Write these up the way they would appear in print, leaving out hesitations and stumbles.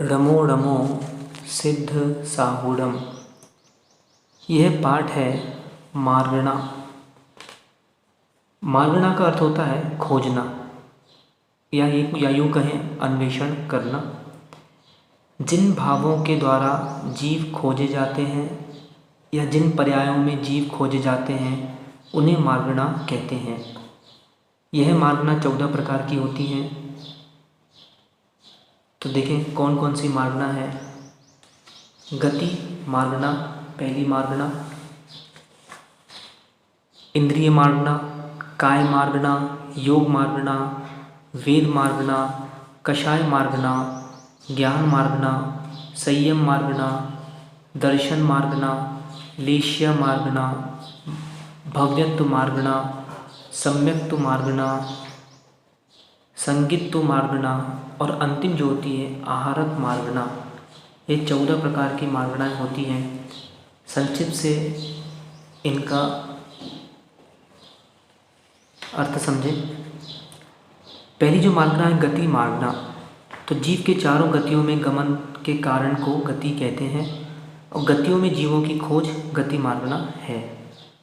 रमो रमो सिद्ध साहूडम। यह पाठ है मार्गणा। मार्गणा का अर्थ होता है खोजना या यूँ कहें अन्वेषण करना। जिन भावों के द्वारा जीव खोजे जाते हैं या जिन पर्यायों में जीव खोजे जाते हैं उन्हें मार्गणा कहते हैं। यह मार्गणा 14 प्रकार की होती हैं। तो देखें कौन कौन सी मार्गणा है। गति मार्गणा पहली मार्गणा, इंद्रिय मार्गणा, काय मार्गणा, योग मार्गणा, वेद मार्गणा, कषाय मार्गणा, ज्ञान मार्गणा, संयम मार्गणा, दर्शन मार्गणा, लेश्य मार्गणा, भव्यत्व मार्गणा, सम्यक्त्व मार्गणा, संगित्व मार्गणा और अंतिम जो होती है आहारक मार्गणा। ये 14 प्रकार की मार्गणाएँ होती हैं। संक्षिप्त से इनका अर्थ समझें। पहली जो मार्गणा है गति मार्गणा, तो जीव के चारों गतियों में गमन के कारण को गति कहते हैं और गतियों में जीवों की खोज गति मार्गणा है।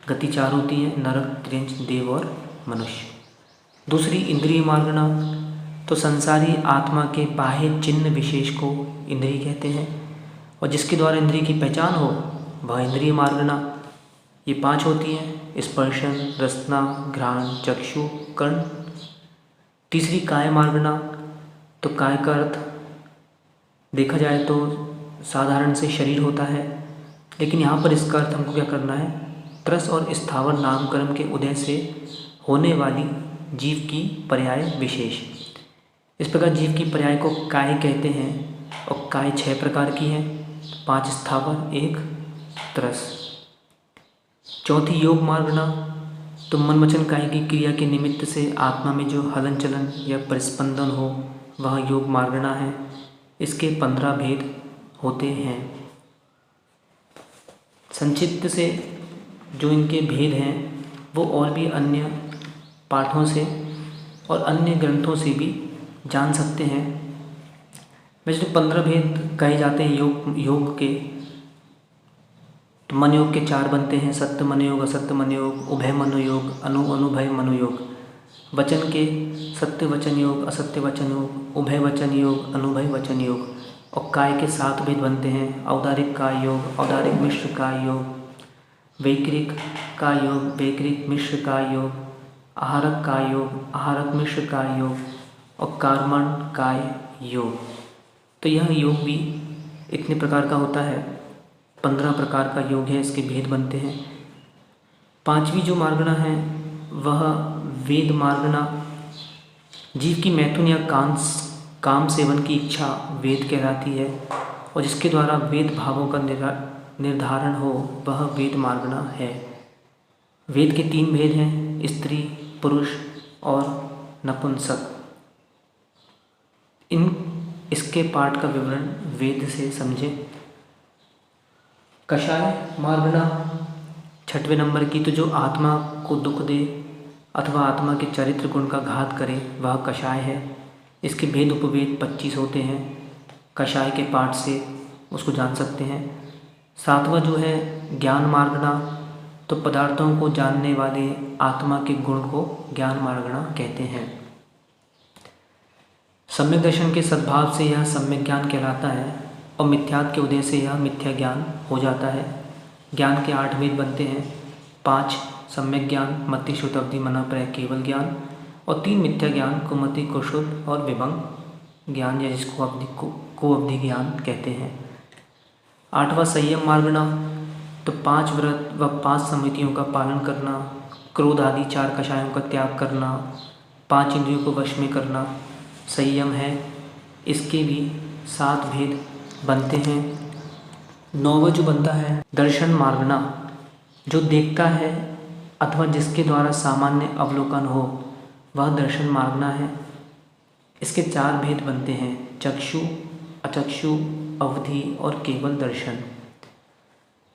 गति 4 होती है, नरक, त्रिंच, देव और मनुष्य। दूसरी इंद्रिय मार्गणा, तो संसारी आत्मा के बाह्य चिन्ह विशेष को इंद्रिय कहते हैं और जिसके द्वारा इंद्रिय की पहचान हो वह इंद्रिय मार्गणा। ये 5 होती हैं, स्पर्शन, रसना, घ्राण, चक्षु, कर्ण। तीसरी काय मार्गणा, तो काय का अर्थ देखा जाए तो साधारण से शरीर होता है, लेकिन यहाँ पर इसका अर्थ हमको क्या करना है, त्रस और स्थावर नामकर्म के उदय से होने वाली जीव की पर्याय विशेष। इस प्रकार जीव की पर्याय को काय कहते हैं और काय 6 प्रकार की है, 5 स्थावर, 1 त्रस। चौथी योग मार्गणा, तो मन वचन काय की क्रिया के निमित्त से आत्मा में जो हलन चलन या परिस्पंदन हो वह योग मार्गणा है। इसके 15 भेद होते हैं। संक्षिप्त से जो इनके भेद हैं वो और भी अन्य पाठों से और अन्य ग्रंथों से भी जान सकते हैं। वैसे जो 15 भेद कहे जाते हैं योग के, तो मन योग के 4 बनते हैं, सत्य मन योग, असत्य मन योग, उभय मनोयोग, अनुभय मनोयोग। वचन के सत्य वचन योग, असत्य वचन योग, उभय वचन योग, अनुभय वचन योग। और काय के 7 भेद बनते हैं, औदारिक काय योग, औदारिक मिश्र काय योग, वैकृक काय योग, वैकृक मिश्र काय योग, आहारक काय योग, आहारक मिश्र काय योग और कार्मण काय योग। तो यह योग भी इतने प्रकार का होता है, 15 प्रकार का योग है, इसके भेद बनते हैं। 5वीं जो मार्गणा है वह वेद मार्गणा। जीव की मैथुन या काम सेवन की इच्छा वेद कहलाती है और जिसके द्वारा वेद भावों का निर्धारण हो वह वेद मार्गणा है। वेद के 3 भेद हैं, स्त्री, पुरुष और नपुंसक। इसके पाठ का विवरण वेद से समझें। कषाय मार्गणा 6वें नंबर की, तो जो आत्मा को दुख दे अथवा आत्मा के चरित्र गुण का घात करे वह कषाय है। इसके भेद उपभेद 25 होते हैं। कषाय के पाठ से उसको जान सकते हैं। 7वां जो है ज्ञान मार्गणा, तो पदार्थों को जानने वाले आत्मा के गुण को ज्ञान मार्गणा कहते हैं। सम्यक दर्शन के सद्भाव से यह सम्यक ज्ञान कहलाता है और मिथ्यात्व के उदय से यह मिथ्या ज्ञान हो जाता है। ज्ञान के 8 भेद बनते हैं, 5 सम्यक ज्ञान, मति, श्रुत, अवधि, मना, प्रय, केवल ज्ञान और 3 मिथ्या ज्ञान, कुमति, कुशुद्ध और विभंग ज्ञान या जिसको को अवधि ज्ञान कहते हैं। 8वां संयम मार्गणा, तो 5 व्रत व 5 समितियों का पालन करना, क्रोध आदि 4 कषायों का त्याग करना, 5 इंद्रियों को वश में करना संयम है। इसके भी 7 भेद बनते हैं। 9वां जो बनता है दर्शन मार्गणा, जो देखता है अथवा जिसके द्वारा सामान्य अवलोकन हो वह दर्शन मार्गणा है। इसके 4 भेद बनते हैं, चक्षु, अचक्षु, अवधि और केवल दर्शन।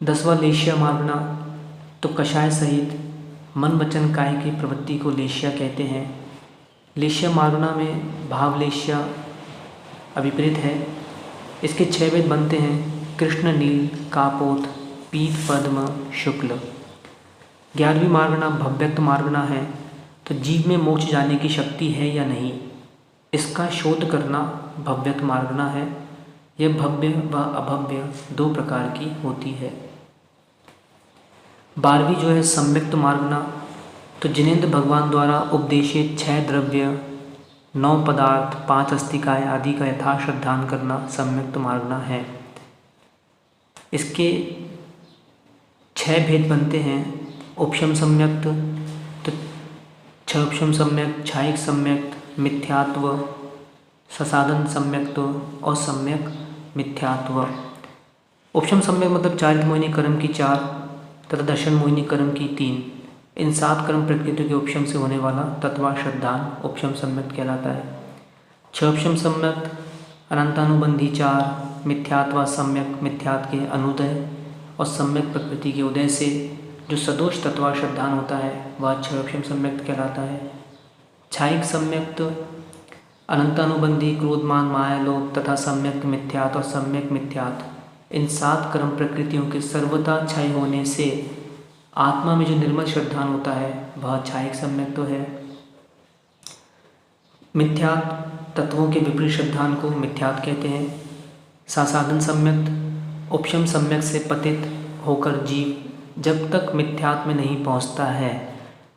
10वां लेश्य मार्गणा, तो कषाय सहित मन वचन काय की प्रवृत्ति को लेश्य कहते हैं। लेश्य मार्गणा में भाव लेश्य अभिप्रेत है। इसके 6 भेद बनते हैं कृष्ण, नील, कापोत, पीत, पद्म, शुक्ल। 11वीं मार्गना भव्यक्त मार्गना है। तो जीव में मोक्ष जाने की शक्ति है या नहीं, इसका शोध करना भव्यक्त मार्गना है। यह भव्य व अभव्य 2 प्रकार की होती है। 12वीं जो है सम्यक्त मार्गना। तो जिनेंद्र भगवान द्वारा उपदेशित 6 द्रव्य, 9 पदार्थ, 5 अस्तिकाएँ आदि का यथाश्रद्धान करना सम्यक्त मार्गना है। इसके 6 भेद बनते हैं उपशम सम्यक्त। तो 6 उपशम सम्यक्त, छायिक सम्यक्त, मिथ्यात्व, ससाधन सम्यक्त और सम्यक मिथ्यात्व। उपशम सम्यक मतलब चारित मोहिनी कर्म की 4 तथा दर्शन मोहिनी कर्म की 3। इन 7 कर्म प्रकृति के उपशम से होने वाला तत्वाश्रद्धान उपशम सम्यक्त कहलाता है। 6 उपशम सम्यक्त अनंतानुबंधी 4, मिथ्यात्व सम्यक मिथ्यात् के अनुदय और सम्यक प्रकृति के उदय से जो सदोष तत्वाश्रद्धान होता है वह 6 उपशम सम्यक्त कहलाता है। छायिक सम्यक्त अनंतानुबंधी क्रोध, मान, माया, लोभ तथा सम्यक मिथ्यात् और सम्यक मिथ्यात् इन 7 कर्म प्रकृतियों के सर्वथा क्षय होने से आत्मा में जो निर्मल श्रद्धान होता है वह छायिक सम्यक्त तो है। मिथ्यात् तत्वों के विपरीत श्रद्धान को मिथ्यात् कहते हैं। सासाधन सम्यक्त उपशम सम्यक से पतित होकर जीव जब तक मिथ्यात् में नहीं पहुंचता है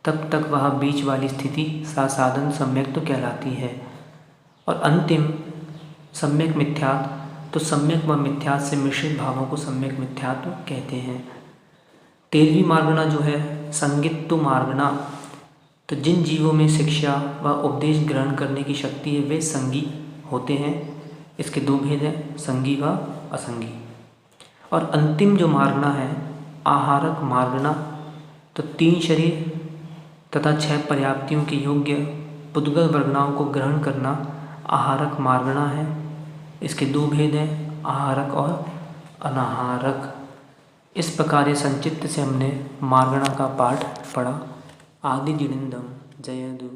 तब तक वह बीच वाली स्थिति सासाधन सम्यक तो कहलाती है। और अंतिम सम्यक मिथ्यात् तो सम्यक व मिथ्यात् से मिश्रित भावों को सम्यक मिथ्यात् कहते हैं। 13वीं मार्गना जो है संगित्व मार्गना। तो जिन जीवों में शिक्षा व उपदेश ग्रहण करने की शक्ति है वे संगी होते हैं। इसके 2 भेद हैं, संगी व असंगी। और अंतिम जो मार्गना है आहारक मार्गना। तो 3 शरीर तथा 6 पर्याप्तियों के योग्य पुद्गल वर्गनाओं को ग्रहण करना आहारक मार्गना है। इसके 2 भेद हैं, आहारक और अनाहारक। इस प्रकार ये संचित्त से हमने मार्गना का पाठ पढ़ा। आदि जिनेंद्रम जयदु।